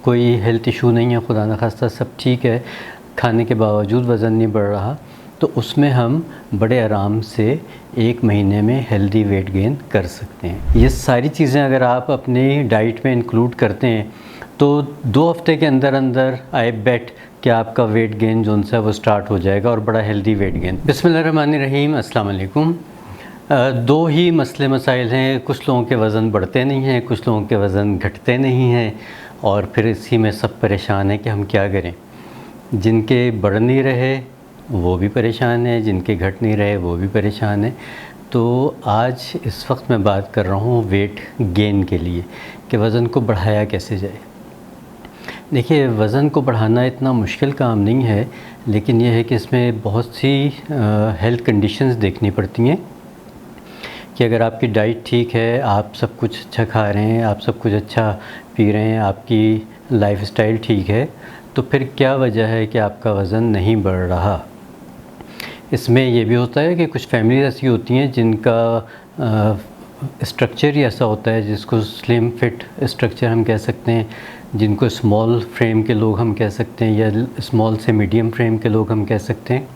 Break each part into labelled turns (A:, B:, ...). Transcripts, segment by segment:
A: कोई health issue नहीं है, खुदा न खास्ता सब ठीक है, खाने के बावजूद वज़न नहीं बढ़ रहा, तो उसमें हम बड़े आराम से 1 महीने में हेल्दी वेट गेन कर सकते हैं। ये सारी चीज़ें अगर आप अपनी डाइट में इंक्लूड करते हैं तो 2 हफ्ते के अंदर अंदर आई बेट कि आपका वेट गेन जो सा वो स्टार्ट हो जाएगा और बड़ा हेल्दी वेट गेन। बिस्मिल्लाहिर्रहमानिर्रहीम, अस्सलाम वालेकुम। 2 ही मसले मसाइल हैं, कुछ लोगों के वज़न बढ़ते नहीं हैं, कुछ लोगों के वज़न घटते नहीं हैं और फिर इसी में सब परेशान हैं कि हम क्या करें। जिनके बढ़ नहीं रहे वो भी परेशान है, जिनके घट नहीं रहे वो भी परेशान है। तो आज इस वक्त मैं बात कर रहा हूँ वेट गेन के लिए कि वज़न को बढ़ाया कैसे जाए। देखिए, वज़न को बढ़ाना इतना मुश्किल काम नहीं है, लेकिन यह है कि इसमें बहुत सी हेल्थ कंडीशंस देखनी पड़ती हैं कि अगर आपकी डाइट ठीक है, आप सब कुछ अच्छा खा रहे हैं, आप सब कुछ अच्छा पी रहे हैं, आपकी लाइफस्टाइल ठीक है, तो फिर क्या वजह है कि आपका वज़न नहीं बढ़ रहा। इसमें यह भी होता है कि कुछ फैमिलीज़ ऐसी होती हैं जिनका स्ट्रक्चर ही ऐसा होता है जिसको स्लिम फिट स्ट्रक्चर हम कह सकते हैं, जिनको स्मॉल फ्रेम के लोग हम कह सकते हैं या स्मॉल से मीडियम फ्रेम के लोग हम कह सकते हैं।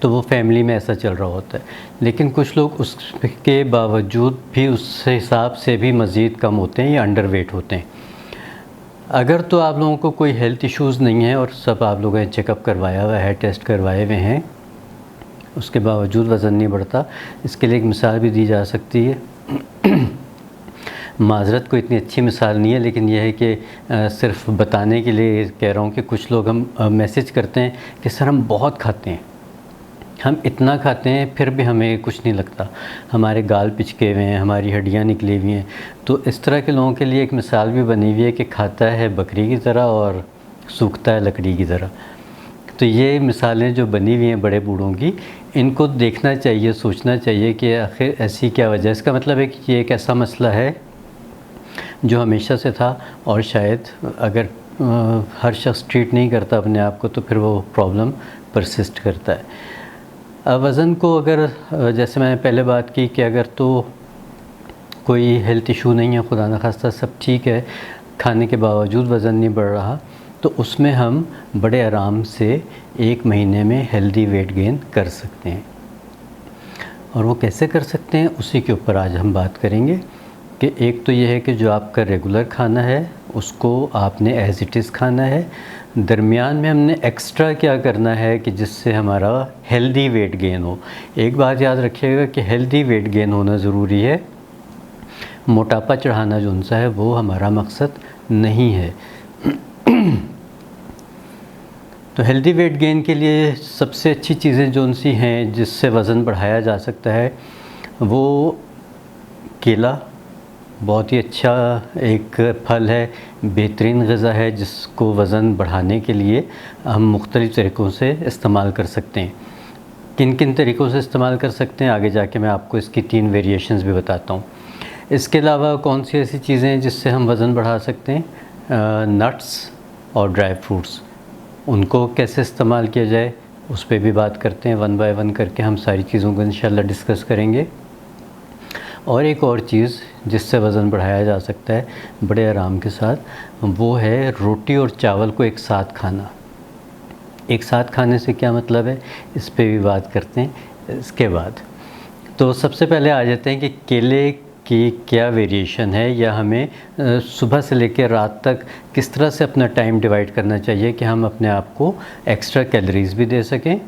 A: तो वो फैमिली में ऐसा चल रहा होता है, लेकिन कुछ लोग उसके बावजूद भी उस हिसाब से भी मज़ीद कम होते हैं या अंडर वेट होते हैं। अगर तो आप लोगों को कोई हेल्थ इश्यूज़ नहीं है और सब आप लोगों ने चेकअप करवाया हुआ है, टेस्ट करवाए हुए हैं, उसके बावजूद वज़न नहीं बढ़ता, इसके लिए एक मिसाल भी दी जा सकती है। माज़रत कोई इतनी अच्छी मिसाल नहीं है, लेकिन यह है कि सिर्फ बताने के लिए कह रहा हूँ कि कुछ लोग हम मैसेज करते हैं कि सर हम बहुत खाते हैं, हम इतना खाते हैं फिर भी हमें कुछ नहीं लगता, हमारे गाल पिचके हुए हैं, हमारी हड्डियाँ निकली हुई हैं। तो इस तरह के लोगों के लिए एक मिसाल भी बनी हुई है कि खाता है बकरी की तरह और सूखता है लकड़ी की तरह। तो ये मिसालें जो बनी हुई हैं बड़े बूढ़ों की, इनको देखना चाहिए, सोचना चाहिए कि आखिर ऐसी क्या वजह है। इसका मतलब है कि ये एक ऐसा मसला है जो हमेशा से था और शायद अगर हर शख्स ट्रीट नहीं करता अपने आप को तो फिर वो प्रॉब्लम परसिस्ट करता है। अब वज़न को अगर जैसे मैंने पहले बात की कि अगर तो कोई हेल्थ इशू नहीं है, खुदा न खास्ता सब ठीक है, खाने के बावजूद वज़न नहीं बढ़ रहा, तो उसमें हम बड़े आराम से 1 महीने में हेल्दी वेट गेन कर सकते हैं। और वो कैसे कर सकते हैं उसी के ऊपर आज हम बात करेंगे कि एक तो ये है कि जो आपका रेगुलर खाना है उसको आपने एज़ इट इज़ खाना है, दरमियान में हमने एक्स्ट्रा क्या करना है कि जिससे हमारा हेल्दी वेट गेन हो। एक बात याद रखिएगा कि हेल्दी वेट गेन होना ज़रूरी है, मोटापा चढ़ाना जो सा है वो हमारा मकसद नहीं है। तो हेल्दी वेट गेन के लिए सबसे अच्छी चीज़ें जो सी हैं जिससे वज़न बढ़ाया जा सकता है वो केला बहुत ही अच्छा एक फल है, बेहतरीन ग़िज़ा है जिसको वज़न बढ़ाने के लिए हम मुख्तलिफ़ तरीक़ों से इस्तेमाल कर सकते हैं। किन किन तरीक़ों से इस्तेमाल कर सकते हैं आगे जाके मैं आपको इसकी 3 वेरिएशंस भी बताता हूँ। इसके अलावा कौन सी ऐसी चीज़ें हैं जिससे हम वज़न बढ़ा सकते हैं, नट्स और ड्राई फ्रूट्स, उनको कैसे इस्तेमाल किया जाए उस पर भी बात करते हैं। 1 बाय 1 करके हम सारी चीज़ों को इंशाल्लाह डिस्कस करेंगे। और एक और चीज़ जिससे वज़न बढ़ाया जा सकता है बड़े आराम के साथ, वो है रोटी और चावल को एक साथ खाना। एक साथ खाने से क्या मतलब है इस पे भी बात करते हैं इसके बाद। तो सबसे पहले आ जाते हैं कि केले की क्या वेरिएशन है या हमें सुबह से लेकर रात तक किस तरह से अपना टाइम डिवाइड करना चाहिए कि हम अपने आप को एक्स्ट्रा कैलोरीज़ भी दे सकें,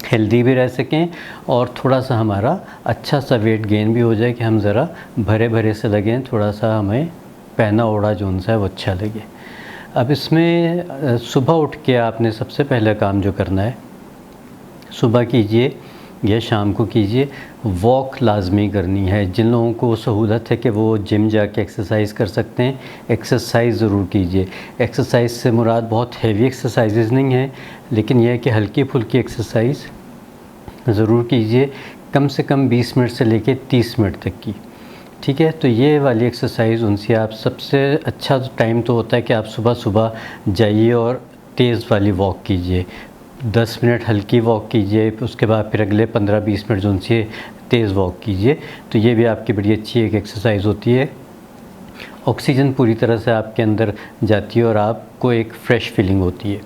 A: हेल्दी भी रह सकें और थोड़ा सा हमारा अच्छा सा वेट गेन भी हो जाए कि हम ज़रा भरे भरे से लगें, थोड़ा सा हमें पहना ओढ़ा जो सा है वो अच्छा लगे। अब इसमें सुबह उठ के आपने सबसे पहला काम जो करना है, सुबह कीजिए या शाम को कीजिए, वॉक लाजमी करनी है। जिन लोगों को सहूलत है कि वो जिम जाके एक्सरसाइज कर सकते हैं, एक्सरसाइज ज़रूर कीजिए। एक्सरसाइज से मुराद बहुत हैवी एक्सरसाइजेज़ नहीं है, लेकिन यह है कि हल्की फुल्की एक्सरसाइज ज़रूर कीजिए, कम से कम 20 मिनट से लेके 30 मिनट तक की, ठीक है। तो ये वाली एक्सरसाइज उनसे आप सबसे अच्छा टाइम तो होता है कि आप सुबह सुबह जाइए और तेज़ वाली वॉक कीजिए, 10 मिनट हल्की वॉक कीजिए, उसके बाद फिर अगले 15-20 मिनट जो उनसे तेज़ वॉक कीजिए। तो ये भी आपकी बड़ी अच्छी एक एक्सरसाइज होती है। ऑक्सीजन पूरी तरह से आपके अंदर जाती है और आपको एक फ़्रेश फीलिंग होती है।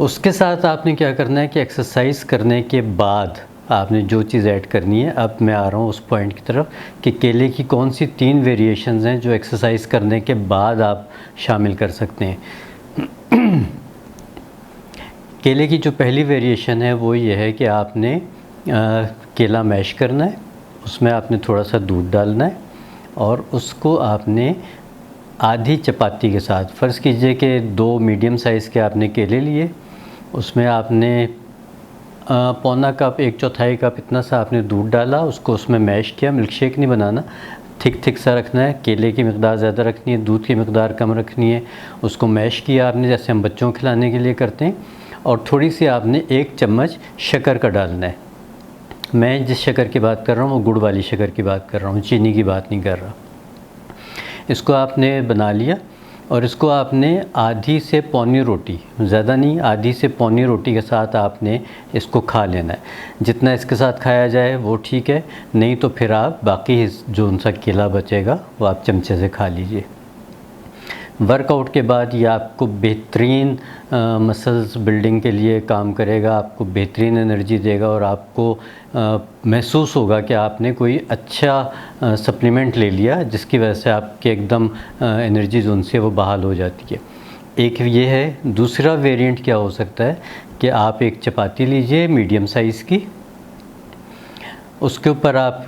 A: उसके साथ आपने क्या करना है कि एक्सरसाइज करने के बाद आपने जो चीज़ ऐड करनी है, अब मैं आ रहा हूँ उस पॉइंट की तरफ कि केले की कौन सी 3 वेरिएशंस हैं जो एक्सरसाइज करने के बाद आप शामिल कर सकते हैं। केले की जो पहली वेरिएशन है वो ये है कि आपने केला मैश करना है, उसमें आपने थोड़ा सा दूध डालना है और उसको आपने आधी चपाती के साथ, फ़र्ज़ कीजिए कि 2 मीडियम साइज़ के आपने केले लिए, उसमें आपने पौना कप 1/4 कप इतना सा आपने दूध डाला, उसको उसमें मैश किया। मिल्क शेक नहीं बनाना, थिक सा रखना है, केले की मकदार ज़्यादा रखनी है, दूध की मकदार कम रखनी है। उसको मैश किया आपने जैसे हम बच्चों को खिलाने के लिए करते हैं, और थोड़ी सी आपने 1 चम्मच शक्कर का डालना है। मैं जिस शक्कर की बात कर रहा हूँ वो गुड़ वाली शक्कर की बात कर रहा हूँ, चीनी की बात नहीं कर रहा। इसको आपने बना लिया और इसको आपने आधी से पौनी रोटी, ज़्यादा नहीं, आधी से पौनी रोटी के साथ आपने इसको खा लेना है। जितना इसके साथ खाया जाए वो ठीक है, नहीं तो फिर आप बाकी जो उनसा केला बचेगा वो आप चमचे से खा लीजिए। वर्कआउट के बाद ये आपको बेहतरीन मसल्स बिल्डिंग के लिए काम करेगा, आपको बेहतरीन एनर्जी देगा और आपको महसूस होगा कि आपने कोई अच्छा सप्लीमेंट ले लिया जिसकी वजह से आपके एकदम एनर्जी जोन से वो बहाल हो जाती है। एक ये है। दूसरा वेरिएंट क्या हो सकता है कि आप एक चपाती लीजिए मीडियम साइज़ की, उसके ऊपर आप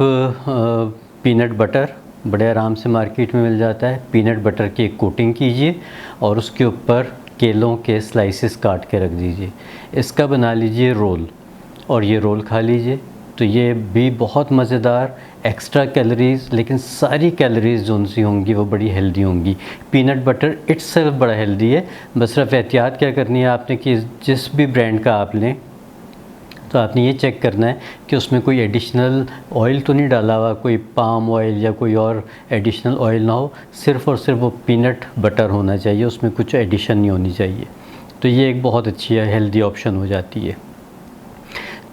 A: पीनट बटर बड़े आराम से मार्केट में मिल जाता है, पीनट बटर की एक कोटिंग कीजिए और उसके ऊपर केलों के स्लाइसेस काट के रख दीजिए। इसका बना लीजिए रोल और ये रोल खा लीजिए। तो ये भी बहुत मज़ेदार, एक्स्ट्रा कैलोरीज़, लेकिन सारी कैलोरीज़ जो उनसी होंगी वो बड़ी हेल्दी होंगी। पीनट बटर इट्सेल्फ बड़ा हेल्दी है। बस सिर्फ एहतियात क्या करनी है आपने कि जिस भी ब्रांड का आप लें तो आपने ये चेक करना है कि उसमें कोई एडिशनल ऑयल तो नहीं डाला हुआ, कोई पाम ऑयल या कोई और एडिशनल ऑयल ना हो, सिर्फ़ और सिर्फ वो पीनट बटर होना चाहिए, उसमें कुछ एडिशन नहीं होनी चाहिए। तो ये एक बहुत अच्छी हेल्दी ऑप्शन हो जाती है।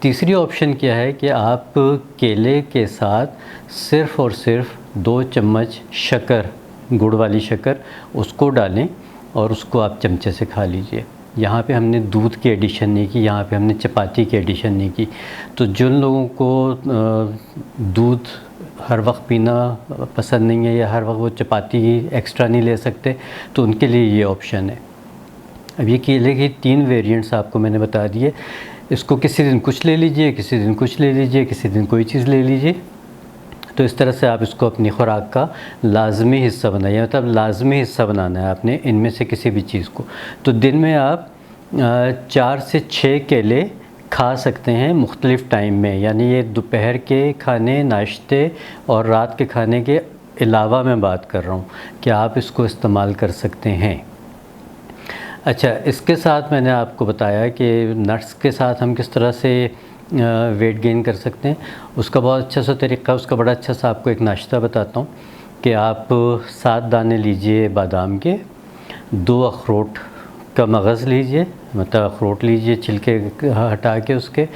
A: तीसरी ऑप्शन क्या है कि आप केले के साथ सिर्फ़ और सिर्फ 2 चम्मच शक्कर, गुड़ वाली शक्कर, उसको डालें और उसको आप चमचे से खा लीजिए। यहाँ पे हमने दूध की एडिशन नहीं की, यहाँ पे हमने चपाती की एडिशन नहीं की। तो जिन लोगों को दूध हर वक्त पीना पसंद नहीं है या हर वक्त वो चपाती एक्स्ट्रा नहीं ले सकते, तो उनके लिए ये ऑप्शन है। अब ये केले की 3 वेरिएंट्स आपको मैंने बता दिए। इसको किसी दिन कुछ ले लीजिए, किसी दिन कुछ ले लीजिए, किसी दिन कोई चीज़ ले लीजिए। तो इस तरह से आप इसको अपनी खुराक का लाज़मी हिस्सा बनाइए, मतलब लाज़मी हिस्सा बनाना है आपने इनमें से किसी भी चीज़ को। तो दिन में आप 4 से 6 केले खा सकते हैं मुख्तलिफ़ टाइम में, यानी ये दोपहर के खाने, नाश्ते और रात के खाने के अलावा मैं बात कर रहा हूँ कि आप इसको इस्तेमाल कर सकते हैं। अच्छा, इसके साथ मैंने आपको बताया कि नट्स के साथ हम किस तरह से वेट गेन कर सकते हैं। उसका बहुत अच्छा सा तरीका, उसका बड़ा अच्छा सा आपको एक नाश्ता बताता हूँ कि आप 7 दाने लीजिए बादाम के, 2 अखरोट का मगज़ लीजिए, मतलब अखरोट लीजिए छिलके हटा के उसके।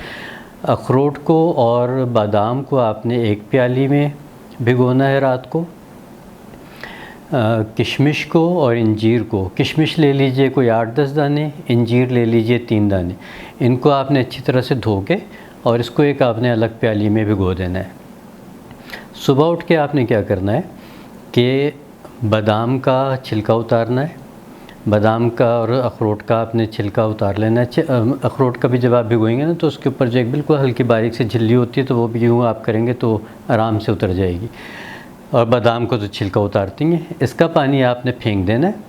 A: अखरोट को और बादाम को आपने एक प्याली में भिगोना है रात को। किशमिश को और इंजीर को, किशमिश ले लीजिए कोई 8-10 दाने, इंजीर ले लीजिए 3 दाने। इनको आपने अच्छी तरह से धो के और इसको एक आपने अलग प्याली में भिगो देना है। सुबह उठ के आपने क्या करना है कि बादाम का छिलका उतारना है, बादाम का और अखरोट का आपने छिलका उतार लेना है। अखरोट का भी जब आप भिगोएंगे ना तो उसके ऊपर जो एक बिल्कुल हल्की बारीक सी झिल्ली होती है, तो वो भी यूँ आप करेंगे तो आराम से उतर जाएगी। और बादाम को तो छिलका उतारती हैं, इसका पानी आपने फेंक देना है।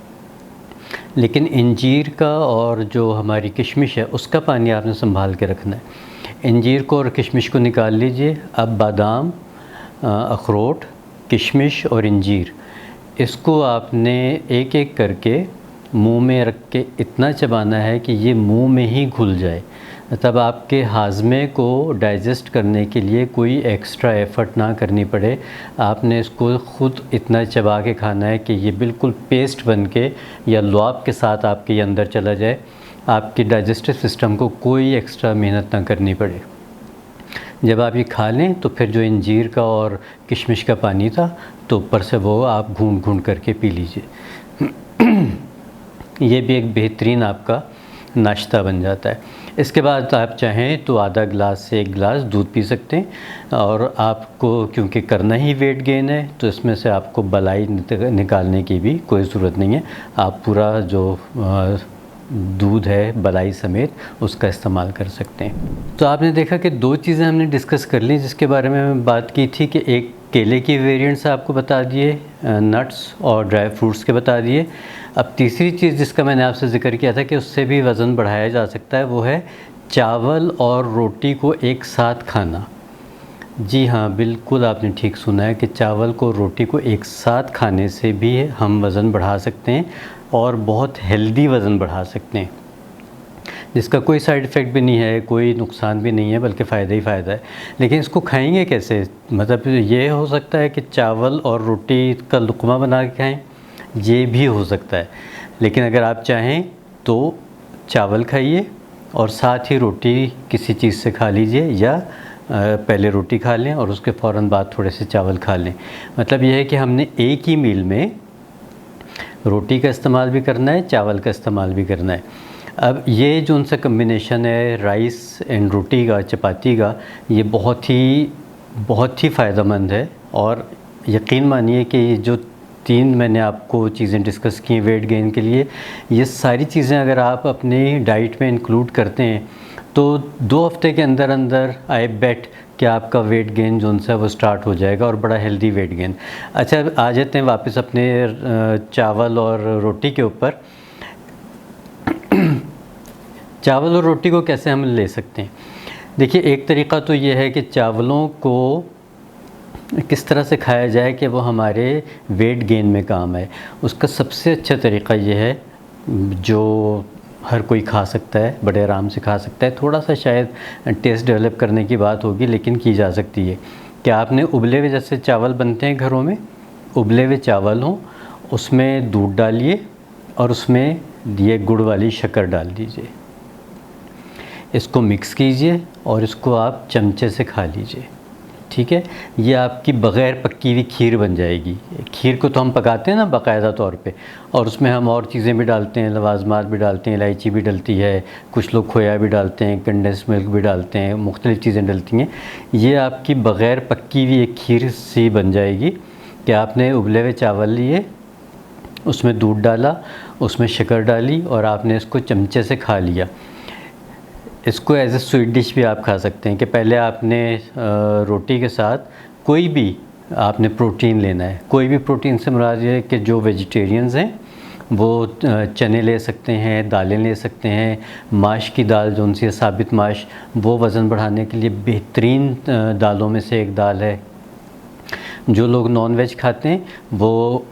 A: लेकिन इंजीर का और जो हमारी किशमिश है उसका पानी आपने संभाल के रखना है। इंजीर को और किशमिश को निकाल लीजिए। अब बादाम, अखरोट, किशमिश और इंजीर, इसको आपने एक एक करके मुंह में रख के इतना चबाना है कि ये मुंह में ही घुल जाए। तब आपके हाजमे को डाइजेस्ट करने के लिए कोई एक्स्ट्रा एफ़र्ट ना करनी पड़े। आपने इसको ख़ुद इतना चबा के खाना है कि ये बिल्कुल पेस्ट बन के या लुआब के साथ आपके अंदर चला जाए, आपकी डाइजेस्टिव सिस्टम को कोई एक्स्ट्रा मेहनत ना करनी पड़े। जब आप ये खा लें तो फिर जो इंजीर का और किशमिश का पानी था तो ऊपर से वो आप घूंट घूंट करके पी लीजिए। ये भी एक बेहतरीन आपका नाश्ता बन जाता है। इसके बाद आप चाहें तो आधा गिलास से 1 गिलास दूध पी सकते हैं। और आपको क्योंकि करना ही वेट गेन है तो इसमें से आपको बलाई निकालने की भी कोई ज़रूरत नहीं है। आप पूरा जो दूध है बलाई समेत उसका इस्तेमाल कर सकते हैं। तो आपने देखा कि 2 चीज़ें हमने डिस्कस कर ली जिसके बारे में बात की थी कि एक केले की वेरिएंट्स आपको बता दिए, नट्स और ड्राई फ्रूट्स के बता दिए। अब तीसरी चीज़ जिसका मैंने आपसे ज़िक्र किया था कि उससे भी वज़न बढ़ाया जा सकता है, वो है चावल और रोटी को एक साथ खाना। जी हाँ, बिल्कुल आपने ठीक सुना है कि चावल को रोटी को एक साथ खाने से भी हम वज़न बढ़ा सकते हैं और बहुत हेल्दी वज़न बढ़ा सकते हैं, जिसका कोई साइड इफ़ेक्ट भी नहीं है, कोई नुकसान भी नहीं है, बल्कि फ़ायदा ही फ़ायदा है। लेकिन इसको खाएंगे कैसे? मतलब ये हो सकता है कि चावल और रोटी का लुक़मा बना के खाएं, ये भी हो सकता है। लेकिन अगर आप चाहें तो चावल खाइए और साथ ही रोटी किसी चीज़ से खा लीजिए, या पहले रोटी खा लें और उसके फ़ौरन बाद थोड़े से चावल खा लें। मतलब यह है कि हमने एक ही मील में रोटी का इस्तेमाल भी करना है, चावल का इस्तेमाल भी करना है। अब ये जो उनसा कम्बिनेशन है राइस एंड रोटी का, चपाती का, ये बहुत ही फ़ायदेमंद है। और यकीन मानिए कि ये जो 3 मैंने आपको चीज़ें डिस्कस की वेट गेन के लिए, ये सारी चीज़ें अगर आप अपनी डाइट में इंक्लूड करते हैं तो 2 हफ्ते के अंदर अंदर आई बेट कि आपका वेट गेन जो है वो स्टार्ट हो जाएगा और बड़ा हेल्दी वेट गेन। अच्छा, आ जाते हैं वापस अपने चावल और रोटी के ऊपर। चावल और रोटी को कैसे हम ले सकते हैं? देखिए, एक तरीक़ा तो ये है कि चावलों को किस तरह से खाया जाए कि वो हमारे वेट गेन में काम आए। उसका सबसे अच्छा तरीक़ा ये है, जो हर कोई खा सकता है, बड़े आराम से खा सकता है, थोड़ा सा शायद टेस्ट डेवलप करने की बात होगी लेकिन की जा सकती है, कि आपने उबले हुए जैसे चावल बनते हैं घरों में, उबले हुए चावल हों, उसमें दूध डालिए और उसमें ये गुड़ वाली शक्कर डाल दीजिए। इसको मिक्स कीजिए और इसको आप चमचे से खा लीजिए। ठीक है, ये आपकी बग़ैर पक्की हुई खीर बन जाएगी। खीर को तो हम पकाते हैं ना बाकायदा तौर पे, और उसमें हम और चीज़ें भी डालते हैं, लवाजमात भी डालते हैं, इलायची भी डलती है, कुछ लोग खोया भी डालते हैं, कंडेंस मिल्क भी डालते हैं, मुख्तलिफ़ चीज़ें डलती हैं। ये आपकी बग़ैर पक्की हुई एक खीर सी बन जाएगी कि आपने उबले हुए चावल लिए, उसमें दूध डाला, उसमें शक्कर डाली और आपने इसको चमचे से खा लिया। इसको एज ए स्वीट डिश भी आप खा सकते हैं कि पहले आपने रोटी के साथ कोई भी आपने प्रोटीन लेना है। कोई भी प्रोटीन से मुराद है कि जो वेजिटेरियंस हैं वो चने ले सकते हैं, दालें ले सकते हैं। माश की दाल जो उनसे साबित माश, वो वज़न बढ़ाने के लिए बेहतरीन दालों में से एक दाल है। जो लोग नॉन वेज खाते हैं वो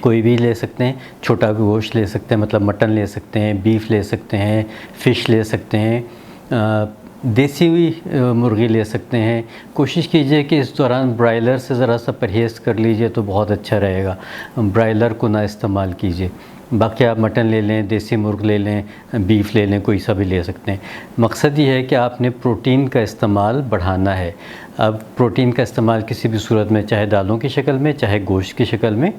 A: कोई भी ले सकते हैं, छोटा गोश्त ले सकते हैं, मतलब मटन ले सकते हैं, बीफ ले सकते हैं, फ़िश ले सकते हैं, देसी हुई मुर्गी ले सकते हैं। कोशिश कीजिए कि इस दौरान ब्रायलर से ज़रा सा परहेज़ कर लीजिए तो बहुत अच्छा रहेगा। ब्रायलर को ना इस्तेमाल कीजिए। बाकी आप मटन ले लें, देसी मुर्ग ले लें, बीफ ले लें, कोई सा भी ले सकते हैं। मकसद ये है कि आपने प्रोटीन का इस्तेमाल बढ़ाना है। अब प्रोटीन का इस्तेमाल किसी भी सूरत में, चाहे दालों की शक्ल में, चाहे गोश्त की शक्ल में,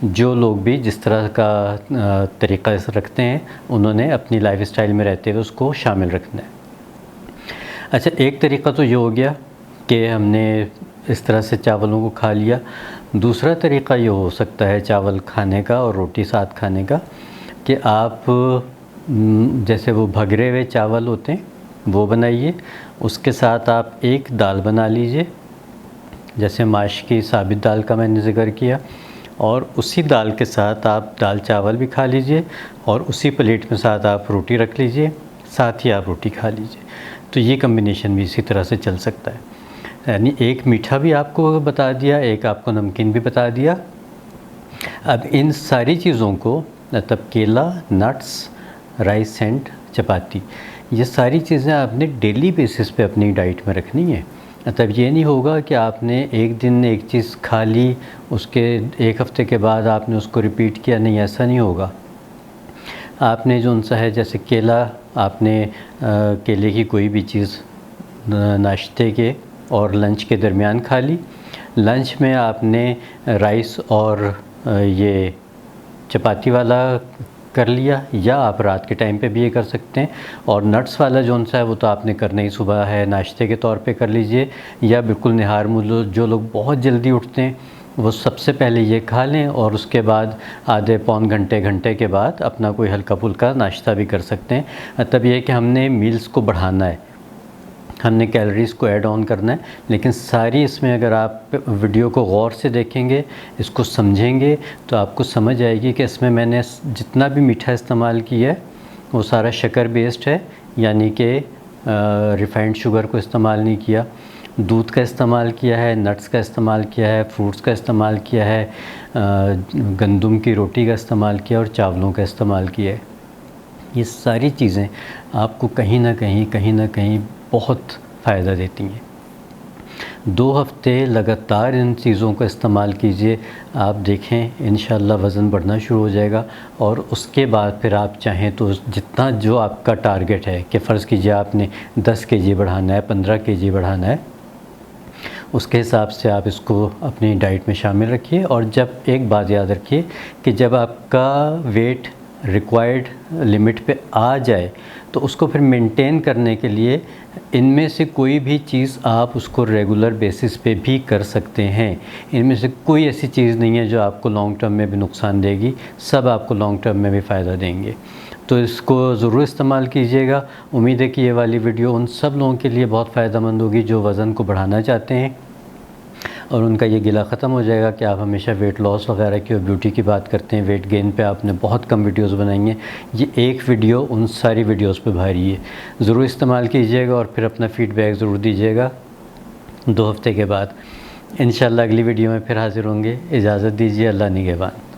A: जो लोग भी जिस तरह का तरीक़ा रखते हैं उन्होंने अपनी लाइफस्टाइल में रहते हुए उसको शामिल रखना है। अच्छा, एक तरीक़ा तो ये हो गया कि हमने इस तरह से चावलों को खा लिया। दूसरा तरीक़ा ये हो सकता है चावल खाने का और रोटी साथ खाने का कि आप जैसे वो भगरे हुए चावल होते हैं वो बनाइए, उसके साथ आप एक दाल बना लीजिए, जैसे माश की साबित दाल का मैंने ज़िक्र किया, और उसी दाल के साथ आप दाल चावल भी खा लीजिए और उसी प्लेट में साथ आप रोटी रख लीजिए, साथ ही आप रोटी खा लीजिए। तो ये कम्बिनेशन भी इसी तरह से चल सकता है। यानी एक मीठा भी आपको बता दिया, एक आपको नमकीन भी बता दिया। अब इन सारी चीज़ों को, मतलब केला, नट्स, राइस एंड चपाती, ये सारी चीज़ें आपने डेली बेसिस पे अपनी डाइट में रखनी है। मतलब ये नहीं होगा कि आपने एक दिन एक चीज़ खा ली, उसके एक हफ़्ते के बाद आपने उसको रिपीट किया, नहीं, ऐसा नहीं होगा। आपने जो उनसा है, जैसे केला, आपने केले की कोई भी चीज़ नाश्ते के और लंच के दरमियान खा ली। लंच में आपने राइस और ये चपाती वाला कर लिया, या आप रात के टाइम पे भी ये कर सकते हैं। और नट्स वाला जौन सा है वो तो आपने करना ही सुबह है, नाश्ते के तौर पे कर लीजिए, या बिल्कुल निहार मुलो जो लोग बहुत जल्दी उठते हैं वो सबसे पहले ये खा लें, और उसके बाद आधे पौन घंटे के बाद अपना कोई हल्का फुल्का नाश्ता भी कर सकते हैं। मतलब ये है कि हमने मील्स को बढ़ाना है, हमने कैलोरीज़ को ऐड ऑन करना है। लेकिन सारी इसमें अगर आप वीडियो को गौर से देखेंगे, इसको समझेंगे, तो आपको समझ आएगी कि इसमें मैंने जितना भी मीठा इस्तेमाल किया है वो सारा शक्कर बेस्ड है, यानी कि रिफाइंड शुगर को इस्तेमाल नहीं किया। दूध का इस्तेमाल किया है, नट्स का इस्तेमाल किया है, फ्रूट्स का इस्तेमाल किया है, गंदम की रोटी का इस्तेमाल किया और चावलों का इस्तेमाल किया है। ये सारी चीज़ें आपको कहीं ना कहीं बहुत फ़ायदा देती हैं। 2 हफ़्ते लगातार इन चीज़ों का इस्तेमाल कीजिए, आप देखें इंशाल्लाह वज़न बढ़ना शुरू हो जाएगा। और उसके बाद फिर आप चाहें तो जितना जो आपका टारगेट है, कि फ़र्ज़ कीजिए आपने 10 केजी बढ़ाना है, 15 केजी बढ़ाना है, उसके हिसाब से आप इसको अपनी डाइट में शामिल रखिए। और जब एक बात याद रखिए कि जब आपका वेट रिक्वायर्ड लिमिट पे आ जाए तो उसको फिर मेंटेन करने के लिए इनमें से कोई भी चीज़ आप उसको रेगुलर बेसिस पे भी कर सकते हैं। इनमें से कोई ऐसी चीज़ नहीं है जो आपको लॉन्ग टर्म में भी नुकसान देगी, सब आपको लॉन्ग टर्म में भी फ़ायदा देंगे। तो इसको ज़रूर इस्तेमाल कीजिएगा। उम्मीद है कि ये वाली वीडियो उन सब लोगों के लिए बहुत फ़ायदेमंद होगी जो वज़न को बढ़ाना चाहते हैं, और उनका ये गिला ख़त्म हो जाएगा कि आप हमेशा वेट लॉस वगैरह की और ब्यूटी की बात करते हैं, वेट गेन पे आपने बहुत कम वीडियोस बनाई हैं। ये एक वीडियो उन सारी वीडियोस पे भारी है। ज़रूर इस्तेमाल कीजिएगा और फिर अपना फ़ीडबैक ज़रूर दीजिएगा 2 हफ़्ते के बाद। इंशाल्लाह अगली वीडियो में फिर हाज़िर होंगे। इजाज़त दीजिए, अल्लाह निगहबान।